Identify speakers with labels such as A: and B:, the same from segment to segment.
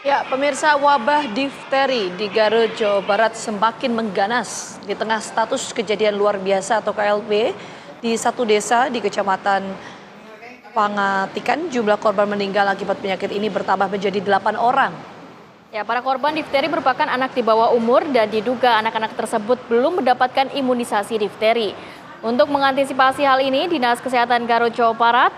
A: Ya, pemirsa, wabah difteri di Garut, Jawa Barat semakin mengganas di tengah status kejadian luar biasa atau KLB di satu desa di Kecamatan Pangatikan. Jumlah korban meninggal akibat penyakit ini bertambah menjadi 8 orang.
B: Ya, para korban difteri merupakan anak di bawah umur dan diduga anak-anak tersebut belum mendapatkan imunisasi difteri. Untuk mengantisipasi hal ini, Dinas Kesehatan Garut Jawa Barat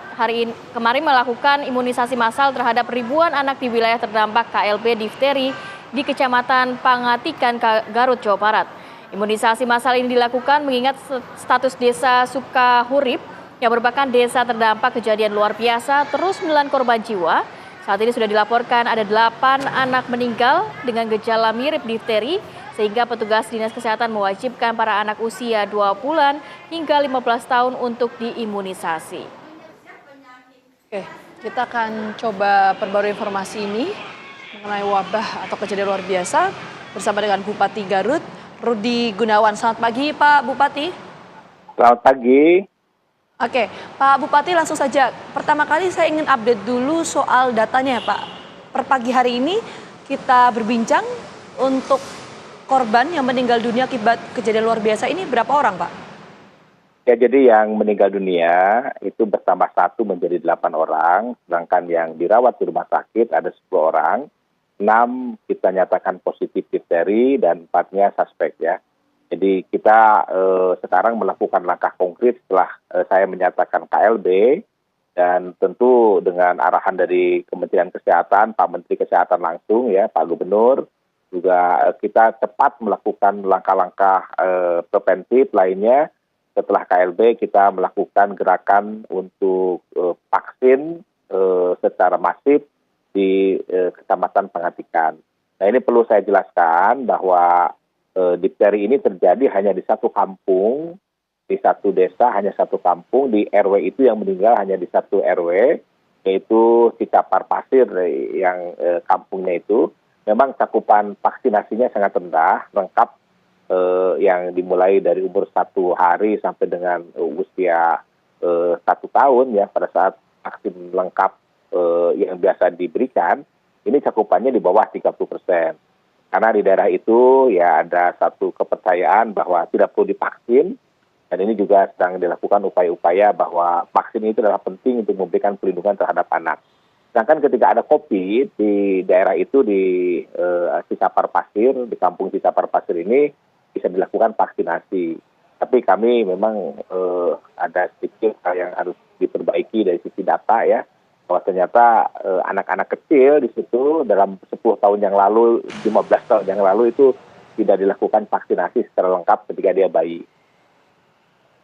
B: kemarin melakukan imunisasi massal terhadap ribuan anak di wilayah terdampak KLB difteri di Kecamatan Pangatikan, Garut Jawa Barat. Imunisasi massal ini dilakukan mengingat status desa Sukahurip yang merupakan desa terdampak kejadian luar biasa terus menelan korban jiwa. Saat ini sudah dilaporkan ada 8 anak meninggal dengan gejala mirip difteri, sehingga petugas Dinas Kesehatan mewajibkan para anak usia 2 bulan hingga 15 tahun untuk diimunisasi.
A: Oke, kita akan coba perbarui informasi ini mengenai wabah atau kejadian luar biasa bersama dengan Bupati Garut, Rudi Gunawan. Selamat pagi, Pak Bupati.
C: Selamat pagi.
A: Oke, Pak Bupati, langsung saja. Pertama kali saya ingin update dulu soal datanya, Pak. Per pagi hari ini kita berbincang untuk korban yang meninggal dunia akibat kejadian luar biasa ini berapa orang, Pak?
C: Ya, jadi yang meninggal dunia itu bertambah 1 menjadi 8 orang, sedangkan yang dirawat di rumah sakit ada 10 orang, 6 kita nyatakan positif difteri dan 4-nya suspek ya. Jadi kita sekarang melakukan langkah konkret setelah saya menyatakan KLB, dan tentu dengan arahan dari Kementerian Kesehatan, Pak Menteri Kesehatan langsung ya, Pak Gubernur, juga kita cepat melakukan langkah-langkah preventif lainnya. Setelah KLB kita melakukan gerakan untuk vaksin secara masif di Kecamatan Pangatikan. Nah, ini perlu saya jelaskan bahwa difteri ini terjadi hanya di satu kampung, di satu desa, hanya satu kampung, di RW itu yang meninggal hanya di satu RW, yaitu Cicapar Pasir yang kampungnya itu. Memang cakupan vaksinasinya sangat rendah, lengkap, yang dimulai dari umur 1 hari sampai dengan usia 1 tahun ya, pada saat vaksin lengkap yang biasa diberikan, ini cakupannya di bawah 30%. Karena di daerah itu ya ada satu kepercayaan bahwa tidak perlu divaksin, dan ini juga sedang dilakukan upaya-upaya bahwa vaksin itu adalah penting untuk memberikan perlindungan terhadap anak. Sedangkan ketika ada COVID di daerah itu di Cicapar Pasir, di kampung Cicapar Pasir ini bisa dilakukan vaksinasi. Tapi kami memang ada sedikit hal yang harus diperbaiki dari sisi data ya, bahwa ternyata anak-anak kecil di situ dalam 10 tahun yang lalu, 15 tahun yang lalu itu tidak dilakukan vaksinasi secara lengkap ketika dia bayi.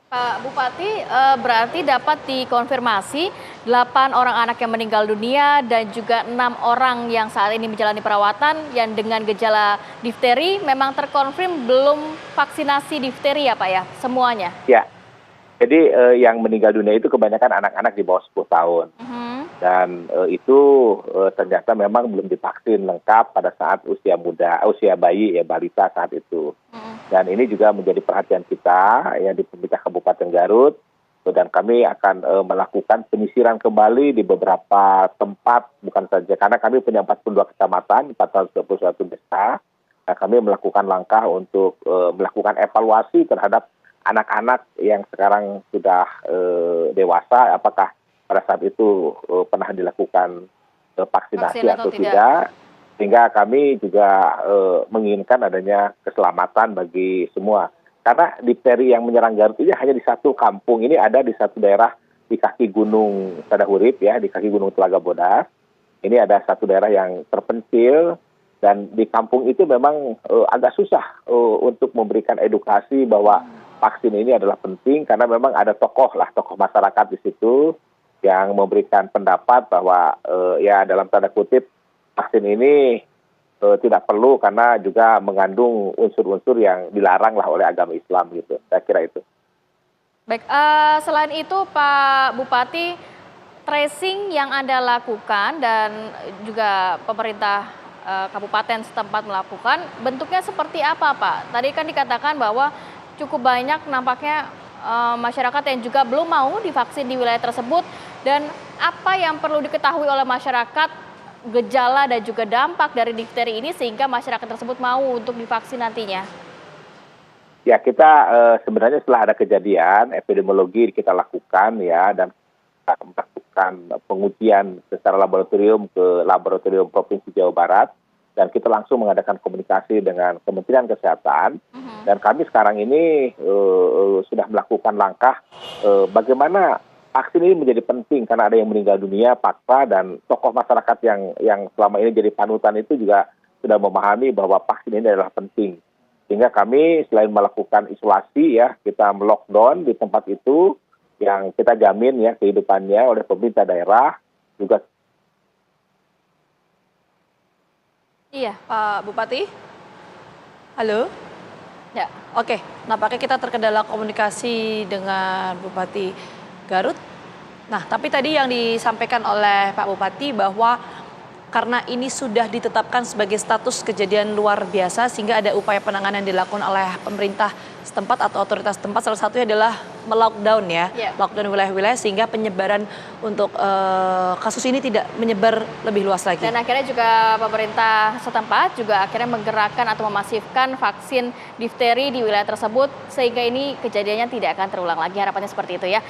B: Pak Bupati, berarti dapat dikonfirmasi 8 orang anak yang meninggal dunia dan juga 6 orang yang saat ini menjalani perawatan yang dengan gejala difteri memang terkonfirm belum vaksinasi difteri ya Pak ya, semuanya?
C: Ya, jadi yang meninggal dunia itu kebanyakan anak-anak di bawah 10 tahun. Dan itu ternyata memang belum divaksin lengkap pada saat usia muda, usia bayi ya, balita saat itu. Dan ini juga menjadi perhatian kita ya di pemerintah Kabupaten Garut, dan kami akan melakukan penyisiran kembali di beberapa tempat, bukan saja karena kami punya 42 kecamatan, 421 desa. Nah, kami melakukan langkah untuk melakukan evaluasi terhadap anak-anak yang sekarang sudah dewasa, apakah pada saat itu pernah dilakukan vaksinasi atau tidak, sehingga kami juga menginginkan adanya keselamatan bagi semua. Karena difteri yang menyerang Garut ini hanya di satu kampung, ini ada di satu daerah di kaki Gunung Sadahurip ya, di kaki Gunung Telaga Bodas. Ini ada satu daerah yang terpencil, dan di kampung itu memang agak susah untuk memberikan edukasi bahwa vaksin ini adalah penting, karena memang ada tokoh masyarakat di situ yang memberikan pendapat bahwa ya dalam tanda kutip vaksin ini tidak perlu karena juga mengandung unsur-unsur yang dilarang lah oleh agama Islam gitu. Saya kira itu.
B: Baik, selain itu Pak Bupati, tracing yang Anda lakukan dan juga pemerintah kabupaten setempat melakukan, bentuknya seperti apa Pak? Tadi kan dikatakan bahwa cukup banyak nampaknya masyarakat yang juga belum mau divaksin di wilayah tersebut, dan apa yang perlu diketahui oleh masyarakat, gejala dan juga dampak dari difteri ini sehingga masyarakat tersebut mau untuk divaksin nantinya?
C: Ya, kita sebenarnya setelah ada kejadian epidemiologi kita lakukan ya, dan kita melakukan pengujian secara laboratorium ke laboratorium Provinsi Jawa Barat, dan kita langsung mengadakan komunikasi dengan Kementerian Kesehatan, dan kami sekarang ini sudah melakukan langkah bagaimana vaksin ini menjadi penting karena ada yang meninggal dunia, paksa, dan tokoh masyarakat yang selama ini jadi panutan itu juga sudah memahami bahwa vaksin ini adalah penting. Sehingga kami selain melakukan isolasi ya, kita melockdown di tempat itu yang kita jamin ya kehidupannya oleh pemerintah daerah juga.
A: Iya, Pak Bupati. Halo.
B: Ya.
A: Oke, nampaknya kita terkendala komunikasi dengan Bupati Garut. Nah, tapi tadi yang disampaikan oleh Pak Bupati bahwa karena ini sudah ditetapkan sebagai status kejadian luar biasa sehingga ada upaya penanganan yang dilakukan oleh pemerintah setempat atau otoritas setempat, salah satunya adalah melockdown ya, lockdown wilayah-wilayah sehingga penyebaran untuk kasus ini tidak menyebar lebih luas lagi.
B: Dan akhirnya juga pemerintah setempat juga akhirnya menggerakkan atau memasifkan vaksin difteri di wilayah tersebut sehingga ini kejadiannya tidak akan terulang lagi, harapannya seperti itu ya.